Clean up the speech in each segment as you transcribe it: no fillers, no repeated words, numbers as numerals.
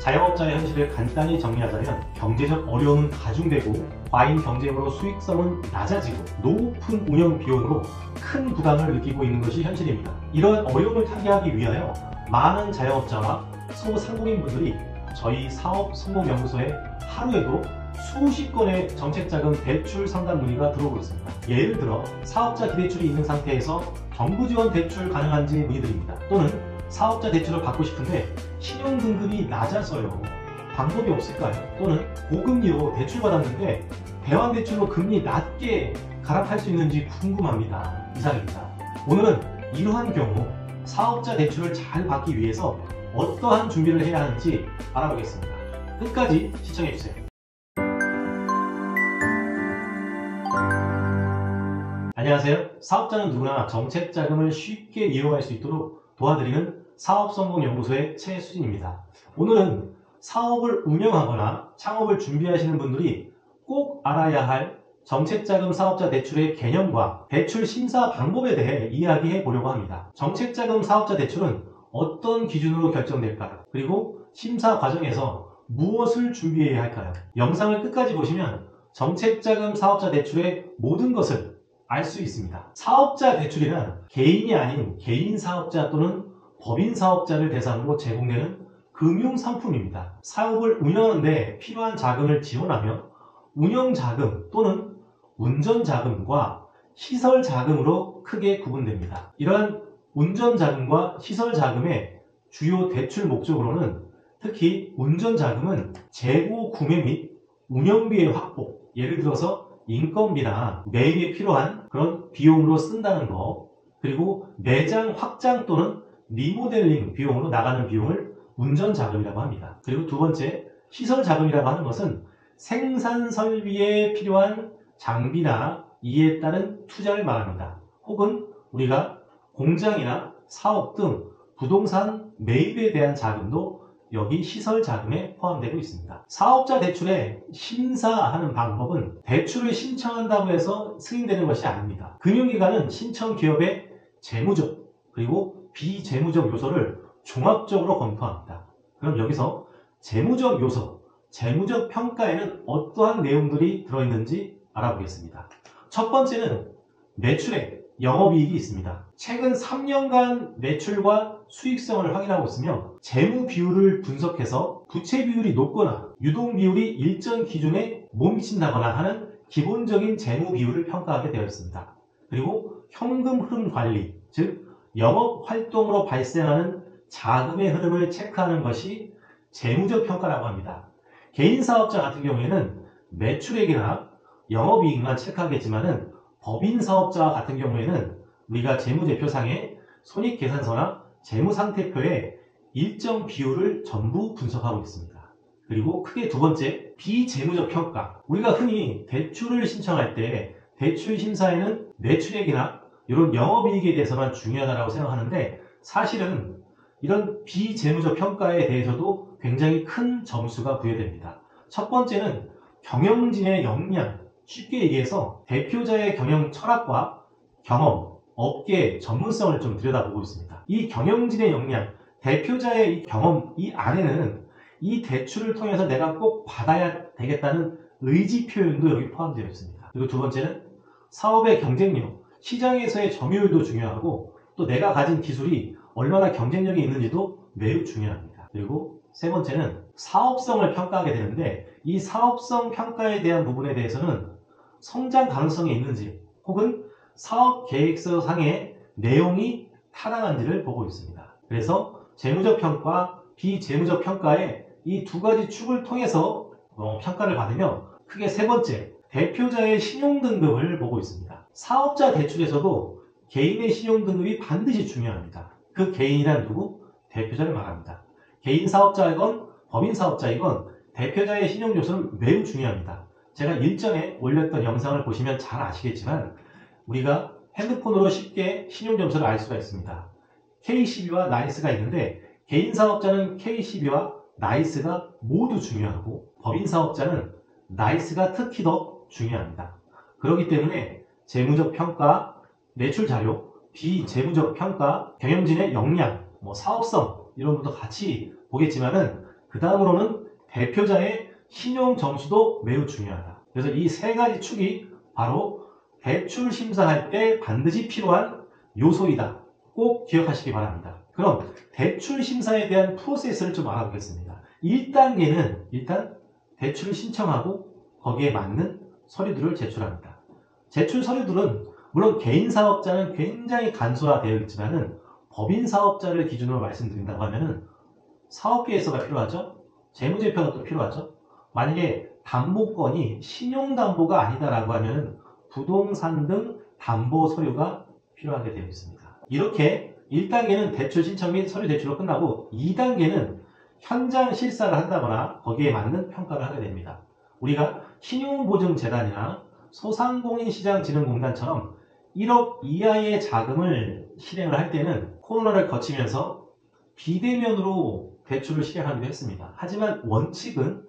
자영업자의 현실을 간단히 정리하자면 경제적 어려움은 가중되고 과잉 경쟁으로 수익성은 낮아지고 높은 운영 비용으로 큰 부담을 느끼고 있는 것이 현실입니다. 이러한 어려움을 타개하기 위하여 많은 자영업자와 소상공인분들이 저희 사업성공연구소에 하루에도 수십 건의 정책자금 대출 상담 문의가 들어오고 있습니다. 예를 들어 사업자 기대출이 있는 상태에서 정부 지원 대출 가능한지 문의드립니다. 또는 사업자 대출을 받고 싶은데 신용 등급이 낮아서요. 방법이 없을까요? 또는 고금리로 대출 받았는데 대환대출로 금리 낮게 갈아탈 수 있는지 궁금합니다. 이상입니다. 오늘은 이러한 경우 사업자 대출을 잘 받기 위해서 어떠한 준비를 해야 하는지 알아보겠습니다. 끝까지 시청해주세요. 안녕하세요. 사업자는 누구나 정책 자금을 쉽게 이용할 수 있도록 도와드리는 사업성공연구소의 최수진입니다. 오늘은 사업을 운영하거나 창업을 준비하시는 분들이 꼭 알아야 할 정책자금 사업자 대출의 개념과 대출 심사 방법에 대해 이야기해 보려고 합니다. 정책자금 사업자 대출은 어떤 기준으로 결정될까요? 그리고 심사 과정에서 무엇을 준비해야 할까요? 영상을 끝까지 보시면 정책자금 사업자 대출의 모든 것을 알 수 있습니다. 사업자 대출이란 개인이 아닌 개인 사업자 또는 법인 사업자를 대상으로 제공되는 금융상품입니다. 사업을 운영하는데 필요한 자금을 지원하며 운영자금 또는 운전자금과 시설자금으로 크게 구분됩니다. 이러한 운전자금과 시설자금의 주요 대출 목적으로는 특히 운전자금은 재고 구매 및 운영비의 확보, 예를 들어서 인건비나 매입에 필요한 그런 비용으로 쓴다는 거, 그리고 매장 확장 또는 리모델링 비용으로 나가는 비용을 운전자금이라고 합니다. 그리고 두 번째, 시설자금이라고 하는 것은 생산 설비에 필요한 장비나 이에 따른 투자를 말합니다. 혹은 우리가 공장이나 사업 등 부동산 매입에 대한 자금도 여기 시설자금에 포함되고 있습니다. 사업자 대출에 심사하는 방법은 대출을 신청한다고 해서 승인되는 것이 아닙니다. 금융기관은 신청 기업의 재무적 그리고 비재무적 요소를 종합적으로 검토합니다. 그럼 여기서 재무적 요소, 재무적 평가에는 어떠한 내용들이 들어있는지 알아보겠습니다. 첫 번째는 매출액, 영업이익이 있습니다. 최근 3년간 매출과 수익성을 확인하고 있으며 재무 비율을 분석해서 부채 비율이 높거나 유동 비율이 일정 기준에 못 미친다거나 하는 기본적인 재무 비율을 평가하게 되어 있습니다. 그리고 현금 흐름 관리, 즉 영업 활동으로 발생하는 자금의 흐름을 체크하는 것이 재무적 평가라고 합니다. 개인 사업자 같은 경우에는 매출액이나 영업이익만 체크하겠지만은 법인 사업자 같은 경우에는 우리가 재무제표상의 손익계산서나 재무상태표에 일정 비율을 전부 분석하고 있습니다. 그리고 크게 두 번째, 비재무적 평가. 우리가 흔히 대출을 신청할 때 대출 심사에는 매출액이나 이런 영업이익에 대해서만 중요하다고 생각하는데 사실은 이런 비재무적 평가에 대해서도 굉장히 큰 점수가 부여됩니다. 첫 번째는 경영진의 역량, 쉽게 얘기해서 대표자의 경영 철학과 경험, 업계 전문성을 좀 들여다보고 있습니다. 이 경영진의 역량, 대표자의 이 경험, 이 안에는 이 대출을 통해서 내가 꼭 받아야 되겠다는 의지 표현도 여기 포함되어 있습니다. 그리고 두 번째는 사업의 경쟁력, 시장에서의 점유율도 중요하고 또 내가 가진 기술이 얼마나 경쟁력이 있는지도 매우 중요합니다. 그리고 세 번째는 사업성을 평가하게 되는데 이 사업성 평가에 대한 부분에 대해서는 성장 가능성이 있는지 혹은 사업 계획서 상의 내용이 타당한지를 보고 있습니다. 그래서 재무적 평가, 비재무적 평가의 이 두 가지 축을 통해서 평가를 받으며 크게 세 번째, 대표자의 신용등급을 보고 있습니다. 사업자 대출에서도 개인의 신용등급이 반드시 중요합니다. 그 개인이란 누구? 대표자를 말합니다. 개인 사업자이건 법인 사업자이건 대표자의 신용 요소는 매우 중요합니다. 제가 일전에 올렸던 영상을 보시면 잘 아시겠지만 우리가 핸드폰으로 쉽게 신용점수를 알 수가 있습니다. KCB와 나이스가 있는데 개인 사업자는 KCB와 나이스가 모두 중요하고 법인 사업자는 나이스가 특히 더 중요합니다. 그렇기 때문에 재무적 평가, 매출 자료, 비재무적 평가, 경영진의 역량, 사업성 이런 것도 같이 보겠지만은 그 다음으로는 대표자의 신용 점수도 매우 중요하다. 그래서 이 세 가지 축이 바로 대출 심사할 때 반드시 필요한 요소이다. 꼭 기억하시기 바랍니다. 그럼 대출 심사에 대한 프로세스를 좀 알아보겠습니다. 1단계는 일단 대출을 신청하고 거기에 맞는 서류들을 제출합니다. 제출 서류들은 물론 개인 사업자는 굉장히 간소화되어 있지만은 법인 사업자를 기준으로 말씀드린다고 하면은 사업계획서가 필요하죠. 재무제표가 또 필요하죠. 만약에 담보권이 신용담보가 아니다라고 하면은 부동산 등 담보 서류가 필요하게 되어 있습니다. 이렇게 1단계는 대출 신청 및 서류 제출로 끝나고 2단계는 현장 실사를 한다거나 거기에 맞는 평가를 하게 됩니다. 우리가 신용보증재단이나 소상공인시장진흥공단처럼 1억 이하의 자금을 실행을 할 때는 코로나를 거치면서 비대면으로 대출을 실행하기도 했습니다. 하지만 원칙은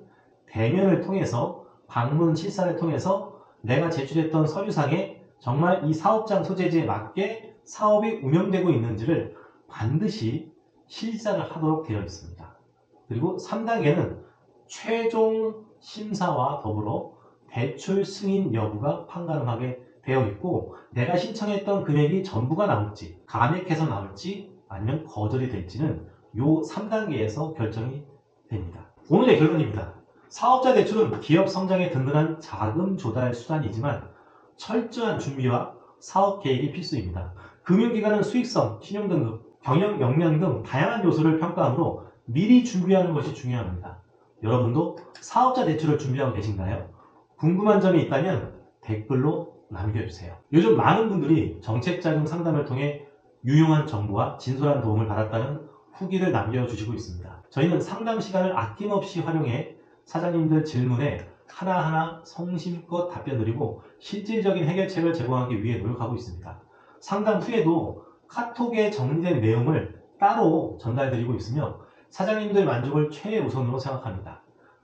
대면을 통해서 방문 실사를 통해서 내가 제출했던 서류상에 정말 이 사업장 소재지에 맞게 사업이 운영되고 있는지를 반드시 실사를 하도록 되어 있습니다. 그리고 3단계는 최종 심사와 더불어 대출 승인 여부가 판가름하게 되어 있고 내가 신청했던 금액이 전부가 나올지 감액해서 나올지 아니면 거절이 될지는 요 3단계에서 결정이 됩니다. 오늘의 결론입니다. 사업자 대출은 기업 성장에 든든한 자금 조달 수단이지만 철저한 준비와 사업 계획이 필수입니다. 금융기관은 수익성, 신용등급, 경영 역량 등 다양한 요소를 평가하므로 미리 준비하는 것이 중요합니다. 여러분도 사업자 대출을 준비하고 계신가요? 궁금한 점이 있다면 댓글로 남겨주세요. 요즘 많은 분들이 정책자금 상담을 통해 유용한 정보와 진솔한 도움을 받았다는 후기를 남겨주시고 있습니다. 저희는 상담 시간을 아낌없이 활용해 사장님들 질문에 하나하나 성심껏 답변드리고 실질적인 해결책을 제공하기 위해 노력하고 있습니다. 상담 후에도 카톡에 정리된 내용을 따로 전달드리고 있으며 사장님들 만족을 최우선으로 생각합니다.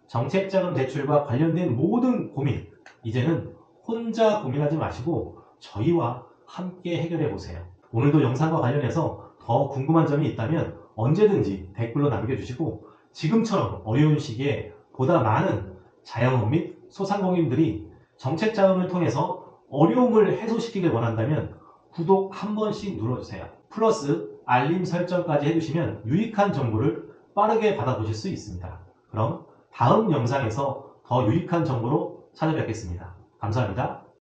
정책자금 대출과 관련된 모든 고민, 이제는 혼자 고민하지 마시고 저희와 함께 해결해 보세요. 오늘도 영상과 관련해서 더 궁금한 점이 있다면 언제든지 댓글로 남겨주시고 지금처럼 어려운 시기에 보다 많은 자영업 및 소상공인들이 정책자금을 통해서 어려움을 해소시키길 원한다면 구독 한 번씩 눌러주세요. 플러스 알림 설정까지 해주시면 유익한 정보를 빠르게 받아보실 수 있습니다. 그럼 다음 영상에서 더 유익한 정보로 찾아뵙겠습니다. 감사합니다.